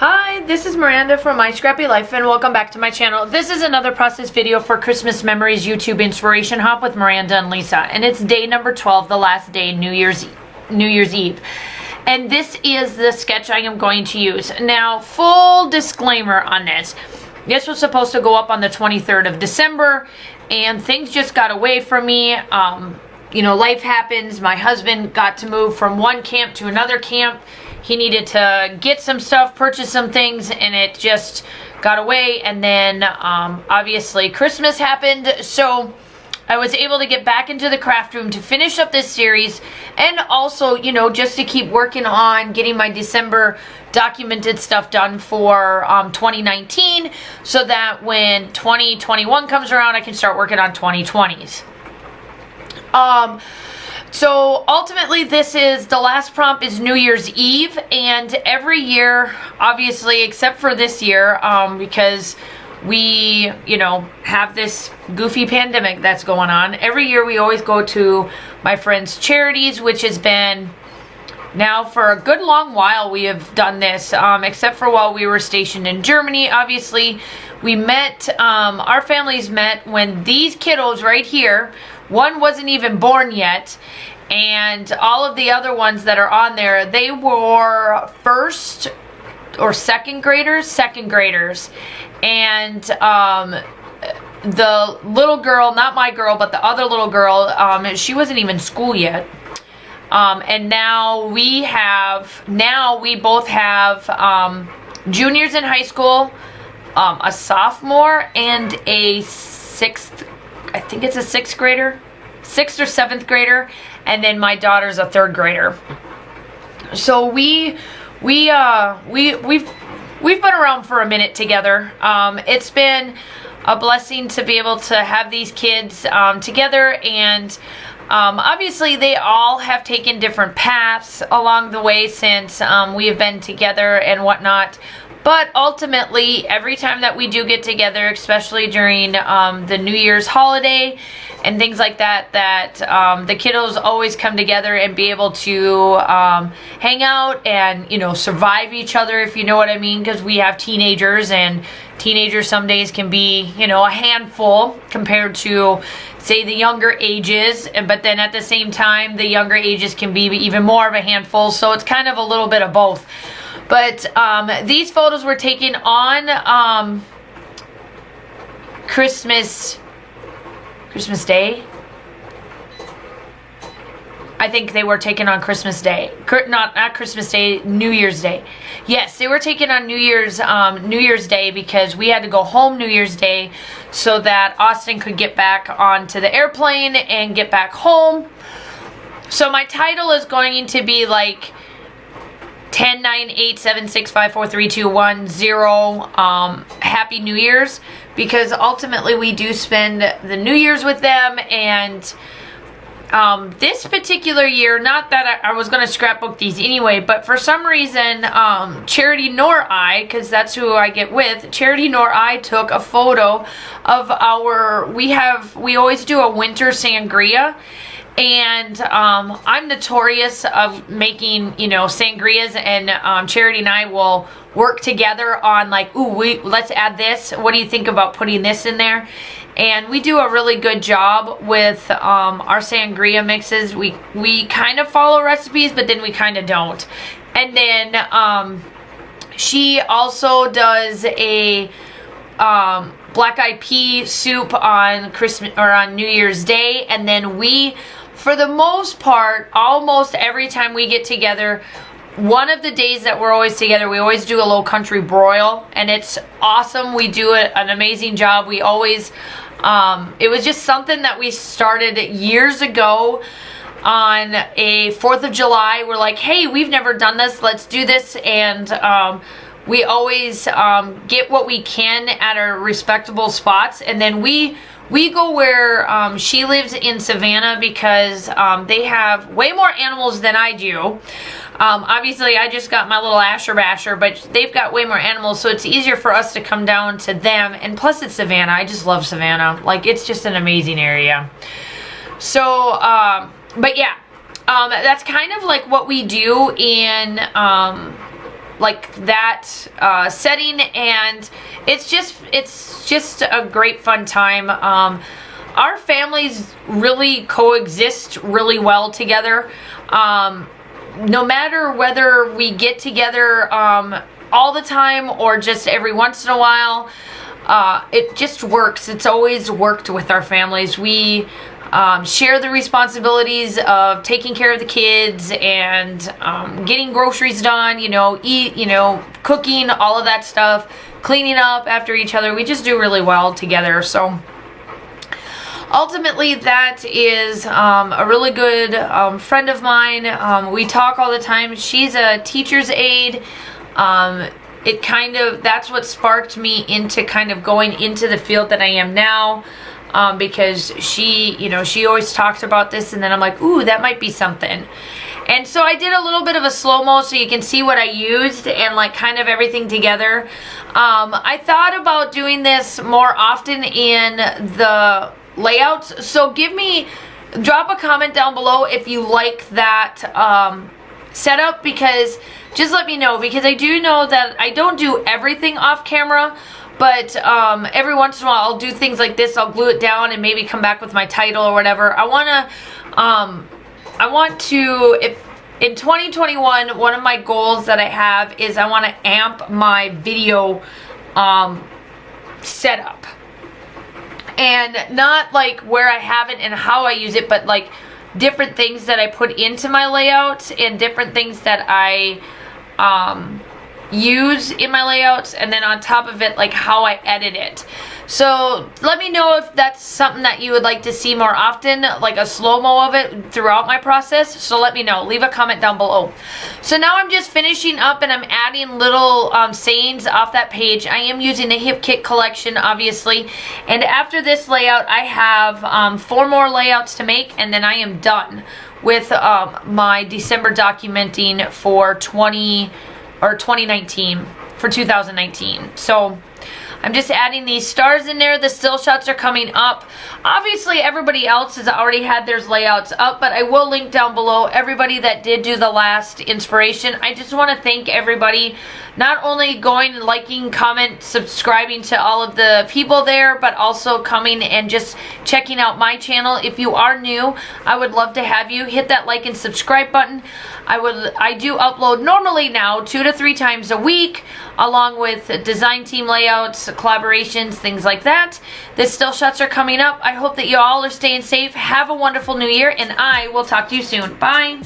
Hi, this is Miranda from My Scrappy Life and welcome back to my channel. This is another process video for Christmas Memories YouTube Inspiration Hop with Miranda and Lisa. And it's day number 12, the last day, New Year's Eve. And this is the sketch I am going to use. Now, full disclaimer on this. This was supposed to go up on the 23rd of December and things just got away from me. You know, life happens. My husband got to move from one camp to another camp. He needed to get some stuff, purchase some things, and it just got away. And then obviously Christmas happened, so I was able to get back into the craft room to finish up this series, and also, you know, just to keep working on getting my December documented stuff done for 2019, so that when 2021 comes around, I can start working on 2020s. So ultimately this is, the last prompt is New Year's Eve, and every year, obviously except for this year, because we, you know, have this goofy pandemic that's going on, every year we always go to my friend's charities, which has been now for a good long while we have done this, except for while we were stationed in Germany. Obviously we met, our families met when these kiddos right here, one wasn't even born yet, and all of the other ones that are on there, they were first or second graders, and the little girl, not my girl, but the other little girl, she wasn't even in school yet. And now we both have juniors in high school, a sophomore and a sixth, I think it's a sixth or seventh grader, and then my daughter's a third grader. So we've been around for a minute together. It's been a blessing to be able to have these kids together, and obviously they all have taken different paths along the way since we have been together and whatnot. But ultimately, every time that we do get together, especially during the New Year's holiday and things like that, the kiddos always come together and be able to hang out and, you know, survive each other, if you know what I mean, because we have teenagers, and teenagers some days can be, you know, a handful compared to, say, the younger ages, but then at the same time, the younger ages can be even more of a handful, so it's kind of a little bit of both. But these photos were taken on Christmas Day. I think they were taken on Christmas Day. Not Christmas Day, New Year's Day. Yes, they were taken on New Year's Day, because we had to go home New Year's Day so that Austin could get back onto the airplane and get back home. So my title is going to be like 10, 9, 8, 7, 6, 5, 4, 3, 2, 1, 0, Happy New Year's, because ultimately we do spend the New Year's with them. And this particular year, not that I was going to scrapbook these anyway, but for some reason, Charity nor I, because that's who I get with, Charity nor I took a photo of we always do a winter sangria. And I'm notorious of making, you know, sangrias, and Charity and I will work together on like, ooh, let's add this. What do you think about putting this in there? And we do a really good job with our sangria mixes. We kind of follow recipes, but then we kind of don't. And then she also does a black eyed pea soup on Christmas or on New Year's Day, and then we, for the most part, almost every time we get together, one of the days that we're always together, we always do a low country broil, and it's awesome. We do an amazing job. We always, it was just something that we started years ago on a 4th of July. We're like, hey, we've never done this, let's do this. And we always get what we can at our respectable spots, and then we go where she lives in Savannah, because they have way more animals than I do. Obviously, I just got my little Asher Basher, but they've got way more animals, so it's easier for us to come down to them. And plus, it's Savannah. I just love Savannah. Like, it's just an amazing area. So, but yeah, that's kind of like what we do in like that setting, and it's just a great fun time. Our families really coexist really well together. No matter whether we get together all the time or just every once in a while, it just works. It's always worked with our families. We share the responsibilities of taking care of the kids and getting groceries done, cooking, all of that stuff, cleaning up after each other. We just do really well together. So ultimately, that is a really good friend of mine. We talk all the time. She's a teacher's aide. That's what sparked me into kind of going into the field that I am now, because she always talked about this, and then I'm like, ooh, that might be something. And so I did a little bit of a slow-mo so you can see what I used and like kind of everything together. I thought about doing this more often in the layouts, so drop a comment down below if you like that setup, because just let me know, because I do know that I don't do everything off camera, but every once in a while I'll do things like this. I'll glue it down and maybe come back with my title or whatever. I want to, if in 2021, one of my goals that I have is I want to amp my video setup. And not like where I have it and how I use it, but like different things that I put into my layouts and different things that I use in my layouts, and then on top of it, like how I edit it. So let me know if that's something that you would like to see more often, like a slow-mo of it throughout my process. So let me know. Leave a comment down below. So now I'm just finishing up and I'm adding little sayings off that page. I am using the Hip Kit collection, obviously. And after this layout, I have 4 more layouts to make, and then I am done with my December documenting for 2019, for 2019. So I'm just adding these stars in there. The still shots are coming up. Obviously, everybody else has already had their layouts up, but I will link down below everybody that did do the last inspiration. I just want to thank everybody, not only going and liking, comment, subscribing to all of the people there, but also coming and just checking out my channel. If you are new, I would love to have you hit that like and subscribe button. I do upload normally now 2 to 3 times a week, along with design team layouts, collaborations, things like that. The still shots are coming up. I hope that you all are staying safe. Have a wonderful new year, and I will talk to you soon. Bye.